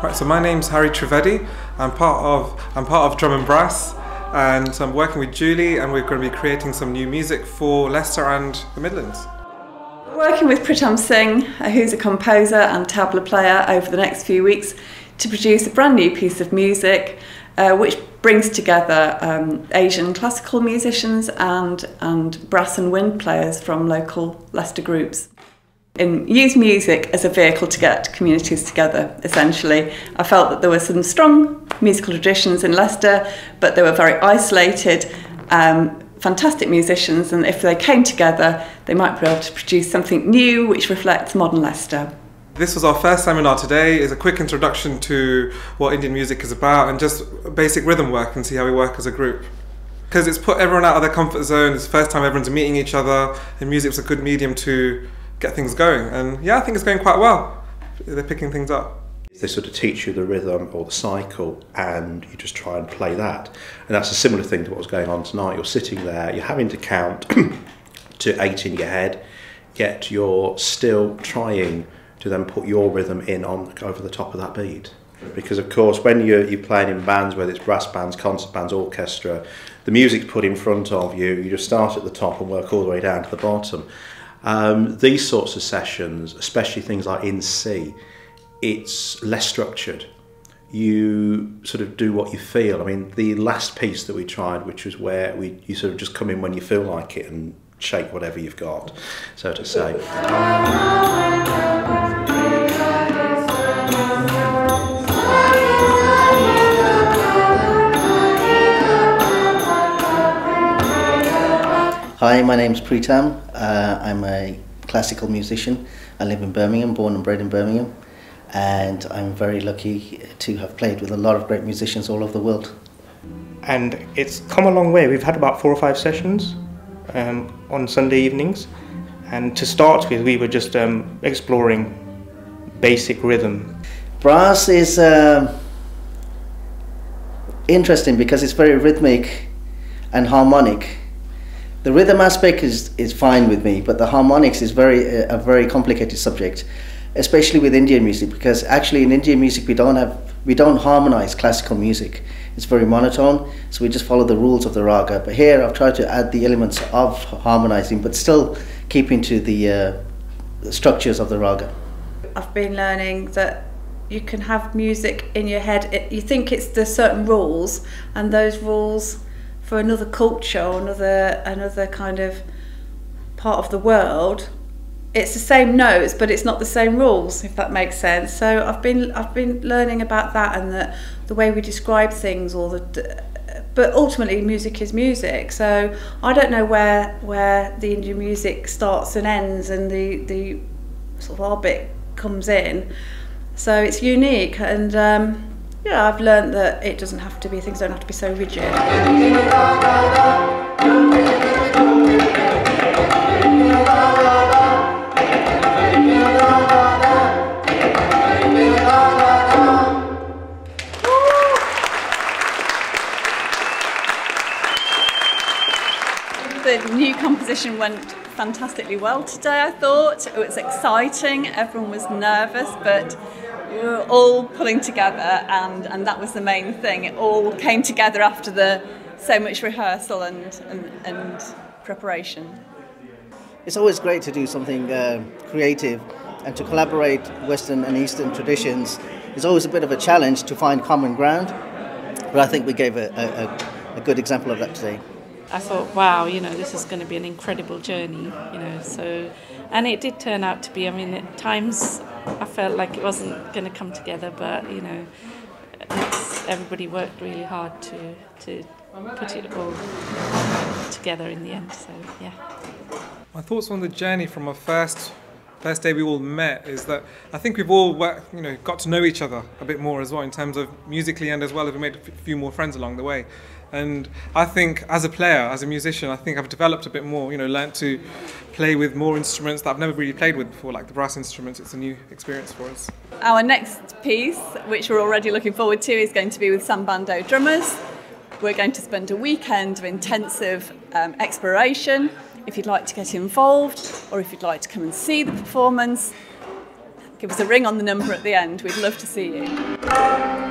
Right, so my name's Harry Trivedi. I'm part of Drum and Brass, and so I'm working with Julie, and we're going to be creating some new music for Leicester and the Midlands. Working with Pritam Singh, who's a composer and tabla player, over the next few weeks to produce a brand new piece of music which brings together Asian classical musicians and brass and wind players from local Leicester groups. And use music as a vehicle to get communities together, essentially. I felt that there were some strong musical traditions in Leicester, but they were very isolated, fantastic musicians, and if they came together, they might be able to produce something new which reflects modern Leicester. This was our first seminar today. It's a quick introduction to what Indian music is about and just basic rhythm work and see how we work as a group. Because it's put everyone out of their comfort zone, it's the first time everyone's meeting each other, and music's a good medium to get things going, and yeah, I think it's going quite well. They're picking things up. They sort of teach you the rhythm or the cycle, and you just try and play that. And that's a similar thing to what was going on tonight. You're sitting there, you're having to count to 8 in your head, yet you're still trying to then put your rhythm in on over the top of that beat. Because of course, when you're playing in bands, whether it's brass bands, concert bands, orchestra, the music's put in front of you. You just start at the top and work all the way down to the bottom. These sorts of sessions, especially things like in C, it's less structured. You sort of do what you feel. I mean, the last piece that we tried, which was where you sort of just come in when you feel like it and shake whatever you've got, so to say. Hi, my name's Pritam. I'm a classical musician. I live in Birmingham, born and bred in Birmingham, and I'm very lucky to have played with a lot of great musicians all over the world. And it's come a long way. We've had about 4 or 5 sessions on Sunday evenings, and to start with we were just exploring basic rhythm. Brass is interesting because it's very rhythmic and harmonic. The rhythm aspect is fine with me, but the harmonics is a very complicated subject, especially with Indian music, because actually in Indian music we don't harmonize classical music. It's very monotone, so we just follow the rules of the raga. But here I've tried to add the elements of harmonizing, but still keeping to the structures of the raga. I've been learning that you can have music in your head. You think there's certain rules, and those rules for another culture or another kind of part of the world, it's the same notes, but it's not the same rules, if that makes sense. So I've been learning about that, and the way we describe things, but ultimately music is music. So I don't know where the Indian music starts and ends, and the sort of our bit comes in. So it's unique, and yeah, I've learned that things don't have to be so rigid. The new composition went fantastically well today, I thought. It was exciting, everyone was nervous, but we were all pulling together, and that was the main thing. It all came together after so much rehearsal and preparation. It's always great to do something creative, and to collaborate Western and Eastern traditions is always a bit of a challenge to find common ground, but I think we gave a good example of that today. I thought, wow, this is going to be an incredible journey, and it did turn out to be. I mean, at times I felt like it wasn't going to come together, but everybody worked really hard to put it all together in the end. So yeah. My thoughts on the journey from our first day we all met is that I think we've all got to know each other a bit more as well in terms of musically, and as well as we made a few more friends along the way. And I think as a player, as a musician, I think I've developed a bit more, learnt to play with more instruments that I've never really played with before, like the brass instruments. It's a new experience for us. Our next piece, which we're already looking forward to, is going to be with Sambando drummers. We're going to spend a weekend of intensive exploration. If you'd like to get involved, or if you'd like to come and see the performance, give us a ring on the number at the end. We'd love to see you.